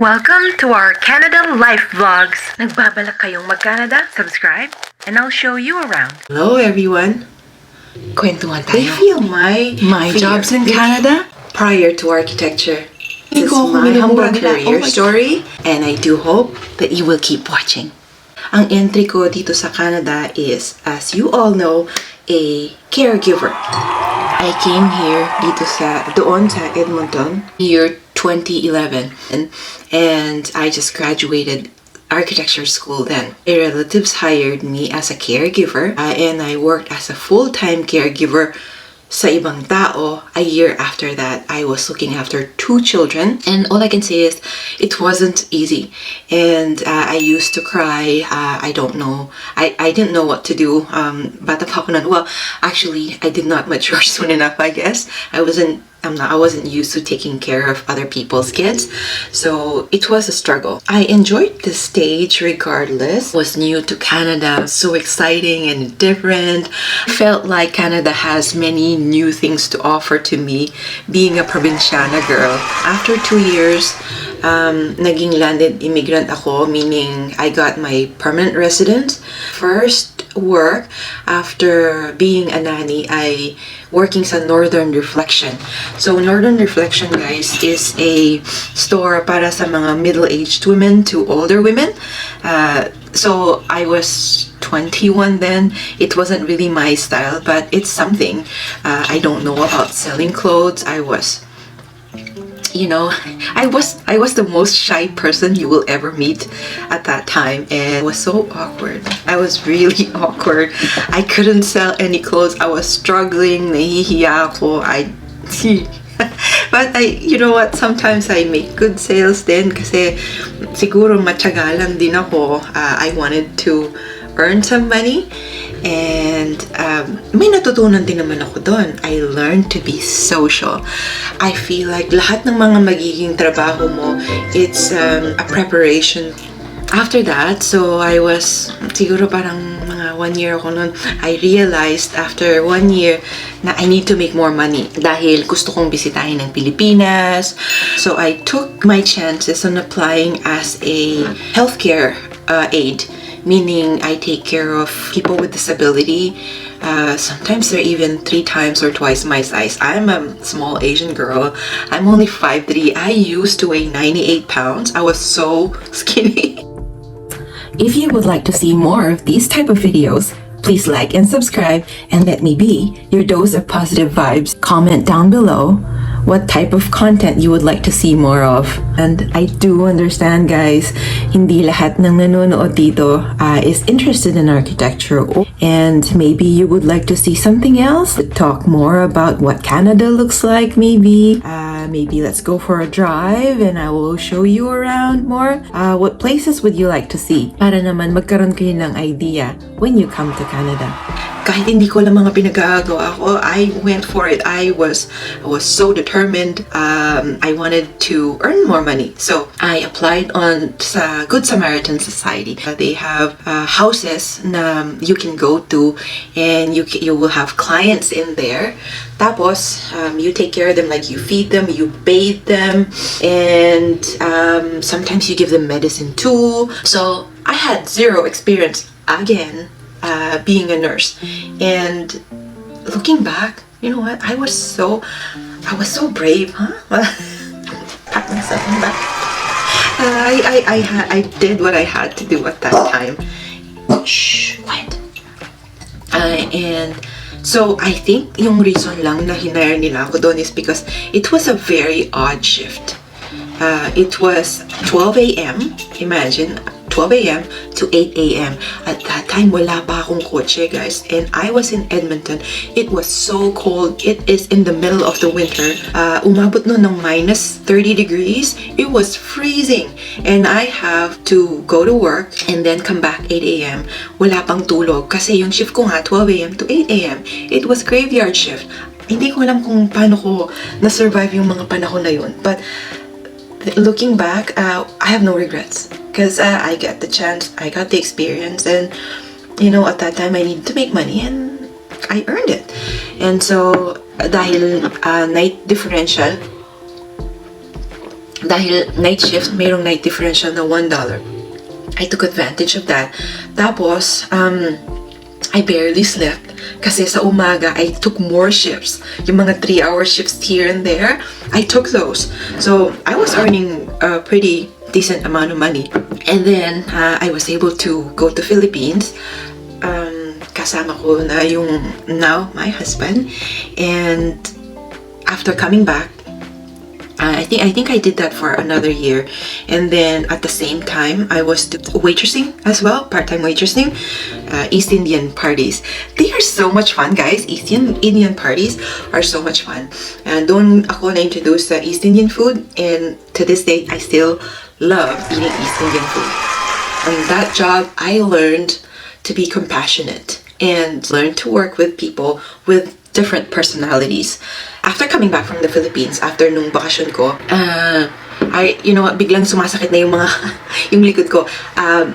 Welcome to our Canada Life Vlogs! Nagbabalak kayong mag-Canada? Subscribe and I'll show you around. Hello everyone! Kwentuhan I tayo. feel my Jobs in Canada? prior to architecture. This is Ikaw, my humble minumura nila. career Oh my story and I do hope that you will keep watching. Ang entry ko dito sa Canada is, as you all know, a caregiver. I came here doon sa Edmonton, year 2011, and I just graduated architecture school then. My relatives hired me as a caregiver and I worked as a full-time caregiver sa ibang tao. A year after that, I was looking after 2 children, and all I can say is it wasn't easy. And I used to cry. I don't know. I didn't know what to do. Bata pa ako nun. Well, actually, I did not mature soon enough, I guess. I wasn't used to taking care of other people's kids, so it was a struggle. I enjoyed the stage regardless. Was new to Canada, so exciting and different. I felt like Canada has many new things to offer to me, being a provinciana girl. After 2 years, naging landed immigrant ako, meaning I got my permanent residence. First work after being a nanny, I working sa Northern Reflection. So Northern Reflection, guys, is a store para sa mga middle-aged women to older women. So I was 21 then. It wasn't really my style, but it's something. I don't know about selling clothes. I was the most shy person you will ever meet at that time, and it was so awkward. I was really awkward. I couldn't sell any clothes. I was struggling. Nahihiya ako. But you know what? Sometimes I make good sales then kasi siguro matyaga lang din ako. I wanted to earn some money. And may natutunan din naman ako doon. I learned to be social. I feel like lahat ng mga magiging trabaho mo, it's a preparation. After that, so I was siguro parang mga 1 year ako noon. I realized after 1 year na I need to make more money dahil gusto kong bisitahin ng Pilipinas. So I took my chances on applying as a healthcare aide. Meaning I take care of people with disability. Sometimes they're even 3 times or twice my size. I'm a small Asian girl. I'm only 5'3". I used to weigh 98 pounds. I was so skinny. If you would like to see more of these type of videos, please like and subscribe and let me be your dose of positive vibes. Comment down below what type of content you would like to see more of. And I do understand, guys, hindi lahat ng nanonood dito is interested in architecture, and maybe you would like to see something else, talk more about what Canada looks like. Maybe let's go for a drive and I will show you around more. What places would you like to see para naman magkaroon kayo ng idea when you come to Canada. Kahit hindi ko lang mga pinagagawa ko, I went for it. I was so determined. I wanted to earn more money. So I applied on sa Good Samaritan Society. They have houses na you can go to, and you will have clients in there. Tapos, you take care of them, like you feed them, you bathe them, and sometimes you give them medicine too. So I had 0 experience again being a nurse, and looking back, you know what? I was so brave, huh? Pat myself on the back. I did what I had to do at that time. Shh, quiet. And so I think yung reason lang na hinire nila ako doon is because it was a very odd shift. It was 12 a.m. Imagine, 12 a.m. to 8 a.m. At that time, wala pa akong kotse, guys. And I was in Edmonton. It was so cold. It is in the middle of the winter. Umabot nun ng minus 30 degrees. It was freezing. And I have to go to work and then come back 8 a.m. Wala pang tulog. Kasi yung shift ko nga, 12 a.m. to 8 a.m. It was graveyard shift. Hindi ko alam kung paano ko na-survive yung mga panahon na yun. But looking back, I have no regrets. Because I got the chance, I got the experience, and at that time I needed to make money and I earned it. And so, dahil night differential, dahil night shift, mayroong night differential na $1. I took advantage of that. Tapos, I barely slept kasi sa umaga, I took more shifts. Yung mga 3-hour shifts here and there, I took those. So, I was earning a pretty decent amount of money. And then, I was able to go to Philippines. Kasama ko na yung now, my husband. And after coming back, I think I did that for another year, and then at the same time I was waitressing as well, part-time waitressing, East Indian parties. They are so much fun, guys. East Indian parties are so much fun. And doon ako na-introduce sa East Indian food, and to this day I still love eating East Indian food. On that job, I learned to be compassionate and learn to work with people with different personalities. After coming back from the Philippines, after nung bakasyon ko, biglang sumasakit na yung mga, yung likod ko.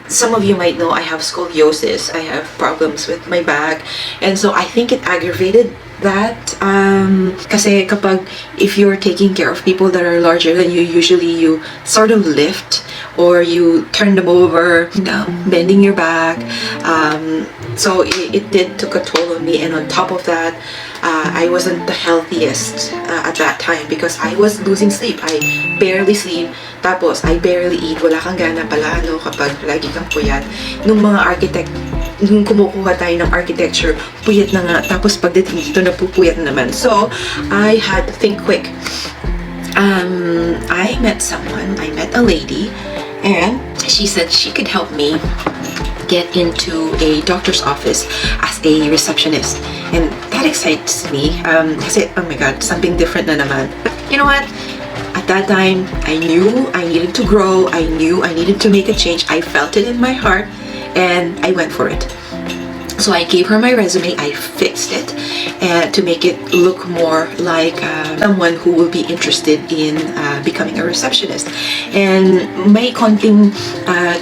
Some of you might know I have scoliosis. I have problems with my back. And so I think it aggravated that. Kasi if you're taking care of people that are larger than you, usually you sort of lift or you turn them over, bending your back. So it did took a toll on me, and on top of that, I wasn't the healthiest at that time because I was losing sleep. I barely sleep. Tapos, I barely eat. Wala kang gana pala, kapag lagi kang puyat. Nung kumukuha tayo ng architecture, puyat na nga. Tapos, pagdating dito, napupuyat na naman. So, I had to think quick. I met a lady, and she said she could help me get into a doctor's office as a receptionist, and that excites me kasi oh my god, something different na naman. You know what, at that time I knew I needed to grow. I knew I needed to make a change. I felt it in my heart and I went for it. So I gave her my resume, I fixed it to make it look more like someone who will be interested in becoming a receptionist. And may konting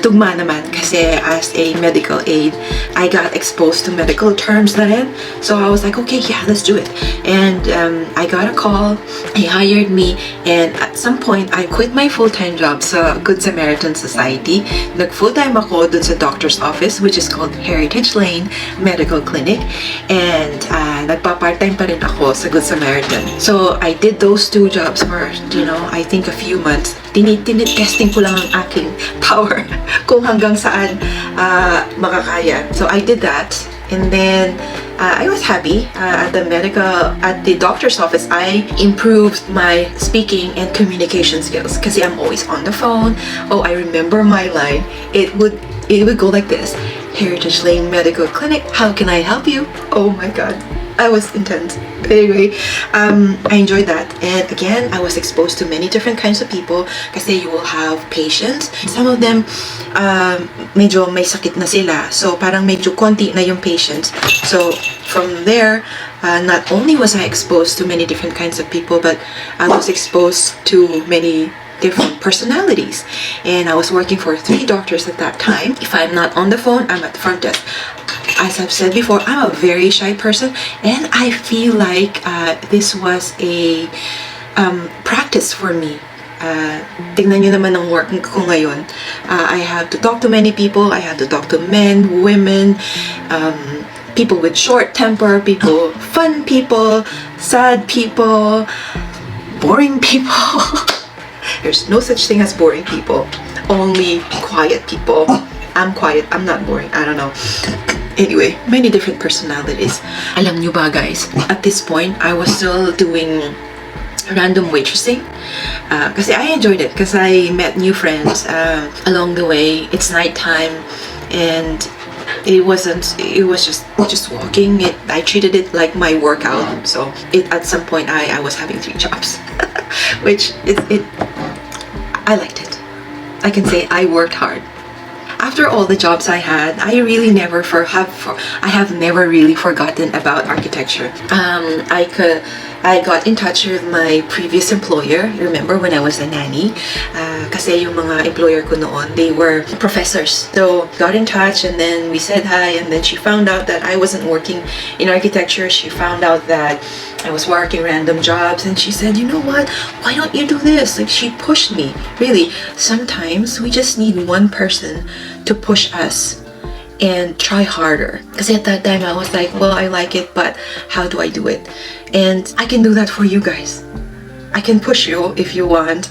tugma naman kasi as a medical aide, I got exposed to medical terms na rin. So I was like, okay, yeah, let's do it. And I got a call, they hired me, and at some point, I quit my full-time job sa Good Samaritan Society. Nag-full-time ako dun sa doctor's office, which is called Heritage Lane Medical Clinic, and nagpa-part-time pa rin ako sa Good Samaritan. So I did those two jobs for, I think a few months. Tinit-testing ko lang ang aking power kung hanggang saan makakaya. So I did that, and then I was happy at the doctor's office. I improved my speaking and communication skills kasi I'm always on the phone. Oh, I remember my line. It would go like this: Heritage Lane Medical Clinic, how can I help you? Oh my god, I was intense. But anyway, I enjoyed that. And again, I was exposed to many different kinds of people kasi you will have patients. Some of them, medyo may sakit na sila. So parang medyo konti na yung patients. So from there, not only was I exposed to many different kinds of people, but I was exposed to many different personalities. And I was working for 3 doctors at that time. If I'm not on the phone, I'm at the front desk. As I've said before, I'm a very shy person, and I feel like this was a practice for me. Tingnan nyo naman ang work ko ngayon. I had to talk to many people. I had to talk to men, women, people with short temper, fun people, sad people, boring people. There's no such thing as boring people. Only quiet people. I'm quiet. I'm not boring. I don't know. Anyway, many different personalities. Alam nyo ba, guys? At this point, I was still doing random waitressing. Kasi I enjoyed it. Because I met new friends along the way. It's nighttime. And it was just walking. I treated it like my workout. So at some point, I was having 3 jobs. Which I liked it. I can say I worked hard. after all the jobs I had, I really I have never really forgotten about architecture. I got in touch with my previous employer. Remember when I was a nanny? Kasi yung mga employer ko noon, they were professors. So, got in touch and then we said hi, and then she found out that I wasn't working in architecture. She found out that I was working random jobs, and she said, you know what? Why don't you do this? Like, she pushed me. Really, sometimes we just need one person to push us and try harder. Because at that time I was like, well, I like it, but how do I do it? And I can do that for you guys. I can push you if you want.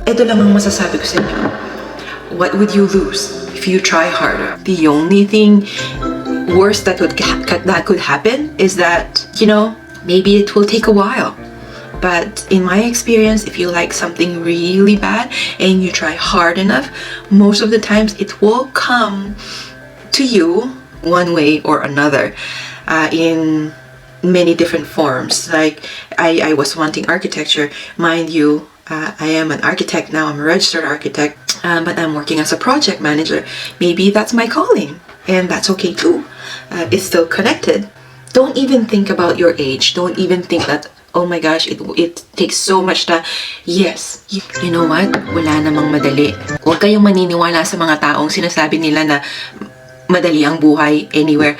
Ito lang ang masasabi ko sa inyo. What would you lose if you try harder? The only thing worse that could happen is that, you know, maybe it will take a while. But in my experience, if you like something really bad and you try hard enough, most of the times it will come to you one way or another, in many different forms. Like, I was wanting architecture. Mind you, I am an architect now. I'm a registered architect, but I'm working as a project manager. Maybe that's my calling, and that's okay too. It's still connected. Don't even think about your age. Don't even think that, oh my gosh, it takes so much time. Yes, you know what? Wala namang madali. Huwag kayong maniniwala sa mga taong sinasabi nila na madali ang buhay anywhere.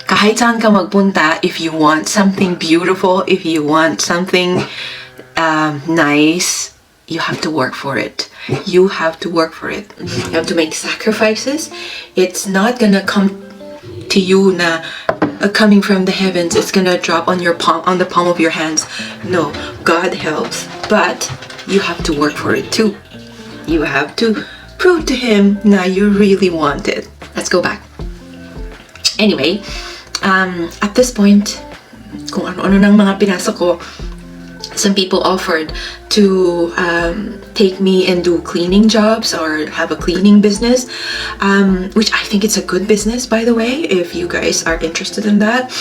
Kahit saan ka magpunta, if you want something beautiful, if you want something nice, you have to work for it. You have to work for it. You have to make sacrifices. It's not gonna come to you na coming from the heavens. It's gonna drop on on the palm of your hands. No, God helps, but you have to work for it too. You have to prove to Him na you really want it. Let's go back. Anyway, at this point, kung ano-ano ng mga pinasok ko, some people offered to take me and do cleaning jobs or have a cleaning business, which I think it's a good business, by the way, if you guys are interested in that.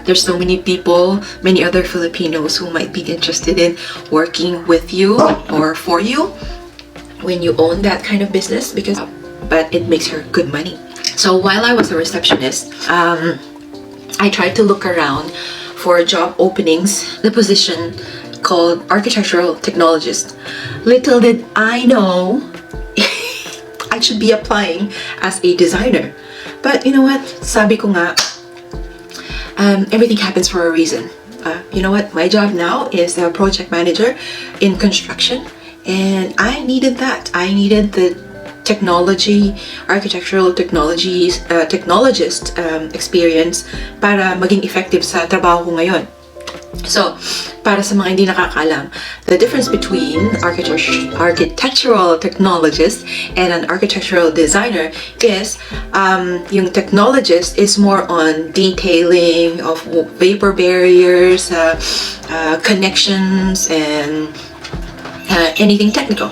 There's so many people, many other Filipinos who might be interested in working with you or for you when you own that kind of business, but it makes her good money. So while I was a receptionist, I tried to look around for job openings, the position called architectural technologist. Little did I know I should be applying as a designer. But you know what? Sabi ko nga, everything happens for a reason. You know what? My job now is a project manager in construction, and I needed that. I needed the architectural technologist experience para maging effective sa trabaho ko ngayon. So, para sa mga hindi nakakaalam, the difference between architectural technologist and an architectural designer is yung technologist is more on detailing of vapor barriers, connections, and anything technical.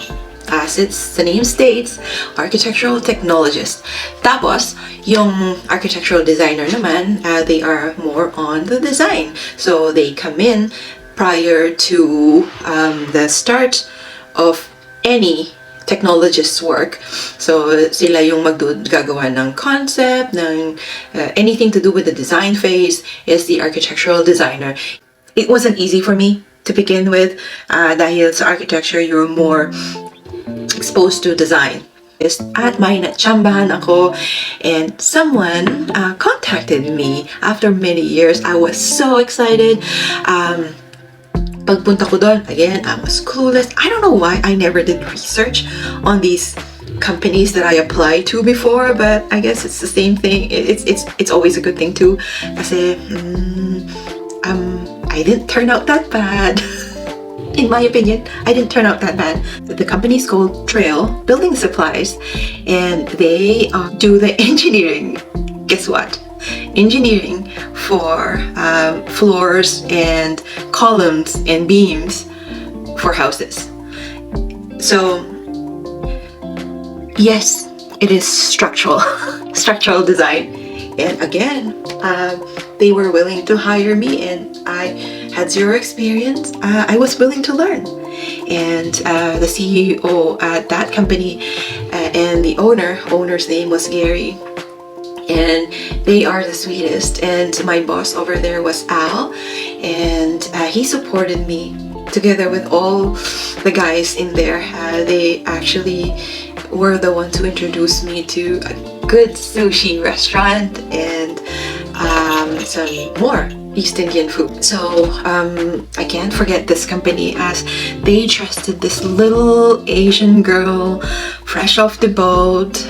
As the name states, architectural technologist. Tapos, yung architectural designer naman, they are more on the design. So, they come in prior to the start of any technologist's work. So, sila yung gagawa ng concept, ng anything to do with the design phase is the architectural designer. It wasn't easy for me to begin with, dahil sa architecture, you're more exposed to design. At may natsambahan ako, and someone contacted me after many years. I was so excited. Pagpunta ko doon, again, I was clueless. I don't know why I never did research on these companies that I applied to before, but I guess it's the same thing. It's always a good thing too. Kasi I didn't turn out that bad. In my opinion, I didn't turn out that bad. The company is called Trail Building Supplies, and they do the engineering. Guess what? Engineering for floors and columns and beams for houses. So, yes, it is structural design. And again, they were willing to hire me, and I had zero experience. I was willing to learn, and the CEO at that company and the owner's name was Gary. And they are the sweetest. And my boss over there was Al, and he supported me together with all the guys in there. They actually were the ones who introduced me to a good sushi restaurant and some more East Indian food. So I can't forget this company, as they trusted this little Asian girl fresh off the boat,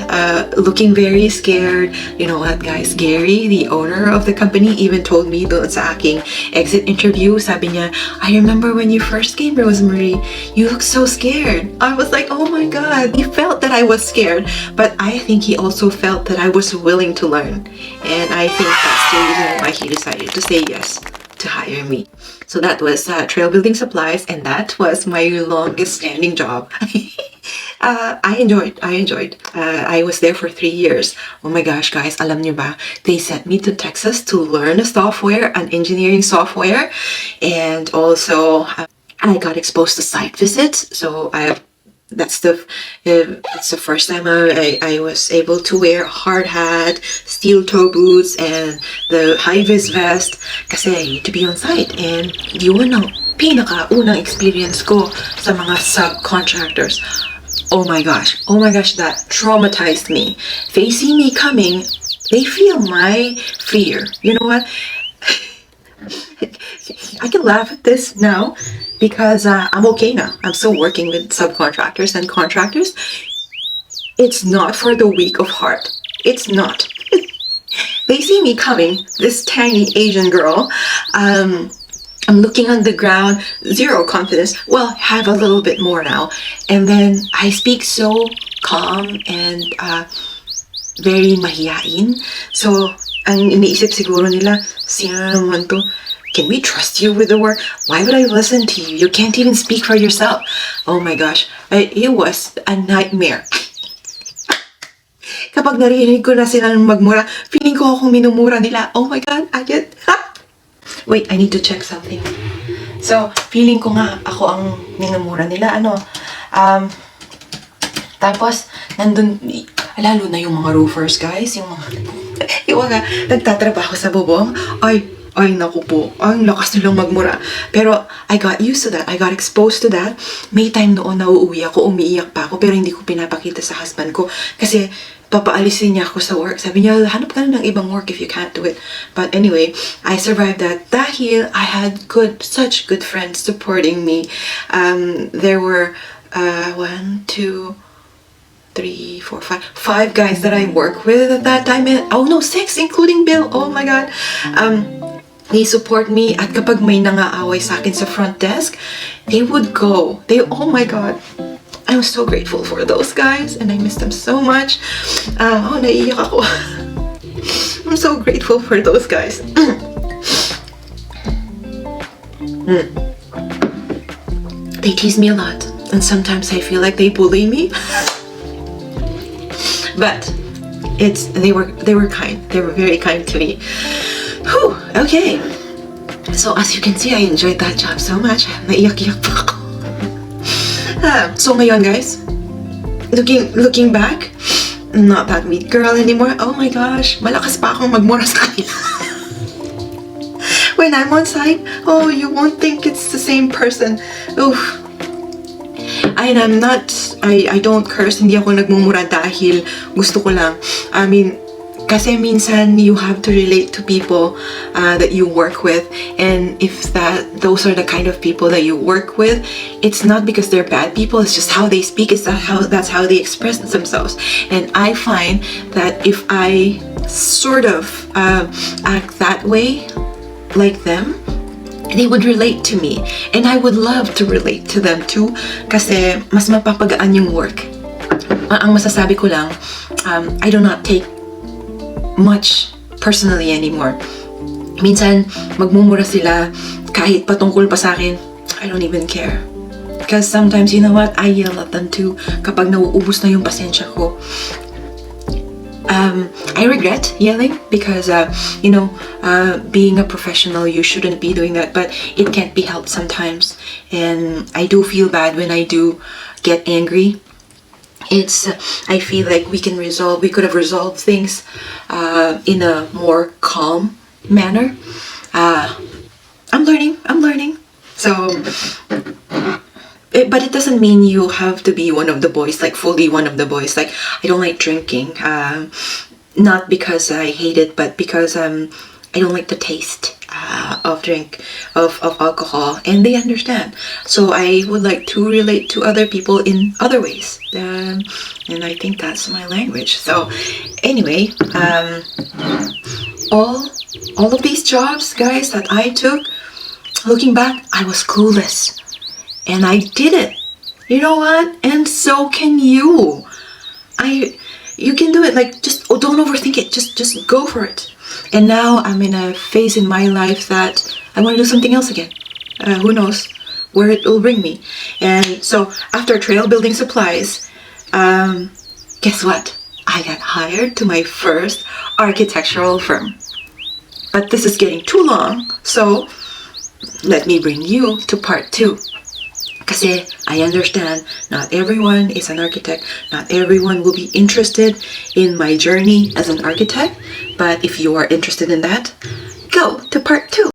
looking very scared. You know what, guys? Gary, the owner of the company, even told me doon sa aking exit interview, sabi niya, I remember when you first came, Rosemary, you looked so scared. I was like, oh my God. He felt that I was scared, but I think he also felt that I was willing to learn. And I think that's the reason why he decided to say yes to hire me. So that was Trail Building Supplies, and that was my longest standing job. I enjoyed. I was there for 3 years. Oh my gosh, guys, alam niyo ba? They sent me to Texas to learn a software, an engineering software, and also I got exposed to site visits. So it's the first time I was able to wear a hard hat, steel toe boots, and the high-vis vest kasi I need to be on site. And yun ang pinaka-unang experience ko sa mga subcontractors. Oh my gosh, that traumatized me. They see me coming, they feel my fear. You know what? I can laugh at this now because I'm okay now. I'm still working with subcontractors and contractors. It's not for the weak of heart. It's not. They see me coming, this tiny Asian girl. I'm looking on the ground, zero confidence. Well, have a little bit more now. And then I speak so calm and very mahiyain. So, ang iniisip siguro nila, sino naman to? Can we trust you with the work? Why would I listen to you? You can't even speak for yourself. Oh my gosh, it was a nightmare. Kapag narinig ko na silang magmura, feeling ko akong minumura nila. Oh my God, I get... Wait, I need to check something. So, feeling ko nga ako ang minumura nila. Tapos, nandun, lalo na yung mga roofers, guys. Yung mga nagtatrabaho sa bubong. Ay, naku po. Ang lakas nilang magmura. Pero, I got used to that. I got exposed to that. May time noon na uuwi ako, umiiyak pa ako, pero hindi ko pinapakita sa husband ko. Kasi, papaalisin niya ako sa work. Sabi niya, hanap ka na ng ibang work if you can't do it. But anyway, I survived that. Dahil I had such good friends supporting me. There were 1, 2, 3, 4, 5 guys that I work with at that time. And, 6, including Bill. Oh my God. They support me, at kapag may nangaaway sa akin sa front desk, they would go. Oh my God. I was so grateful for those guys, and I miss them so much. Naiiyak ako. I'm so grateful for those guys. They tease me a lot, and sometimes I feel like they bully me. But they were kind. They were very kind to me. Whew, okay. So as you can see, I enjoyed that job so much. Naiyak-iyak pa ako. So ngayon, guys, looking back, I'm not that weak girl anymore. Oh my gosh, malakas pa akong magmura sa kanila. When I'm on site, you won't think it's the same person. Oof. And I don't curse, hindi ako nagmumura dahil gusto ko lang. I mean, kasi minsan you have to relate to people that you work with, and if those are the kind of people that you work with, it's not because they're bad people, it's just how they speak, that's how they express themselves. And I find that if I sort of act that way, like them, they would relate to me, and I would love to relate to them too, kasi mas mapapagaan yung work. Ang masasabi ko lang, I do not take much personally anymore. Minsan, magmumura sila kahit patungkol pa sa akin, I don't even care. Because sometimes, you know what, I yell at them too kapag nauubos na yung pasensya ko. I regret yelling because, being a professional, you shouldn't be doing that, but it can't be helped sometimes. And I do feel bad when I do get angry. I feel like we could have resolved things in a more calm manner. I'm learning. So, but it doesn't mean you have to be one of the boys, like fully one of the boys. Like, I don't like drinking, not because I hate it, but because I don't like the taste of alcohol, and they understand. So I would like to relate to other people in other ways, and I think that's my language. So anyway, all of these jobs, guys, that I took, looking back, I was clueless. And I did it. You know what? And so can you. You can do it. Like, don't overthink it. Just go for it. And now I'm in a phase in my life that I want to do something else again. Who knows where it will bring me. And so after trail building supplies, guess what? I got hired to my first architectural firm. But this is getting too long, so let me bring you to part 2. Kasi I understand not everyone is an architect, not everyone will be interested in my journey as an architect, but if you are interested in that, go to part 2.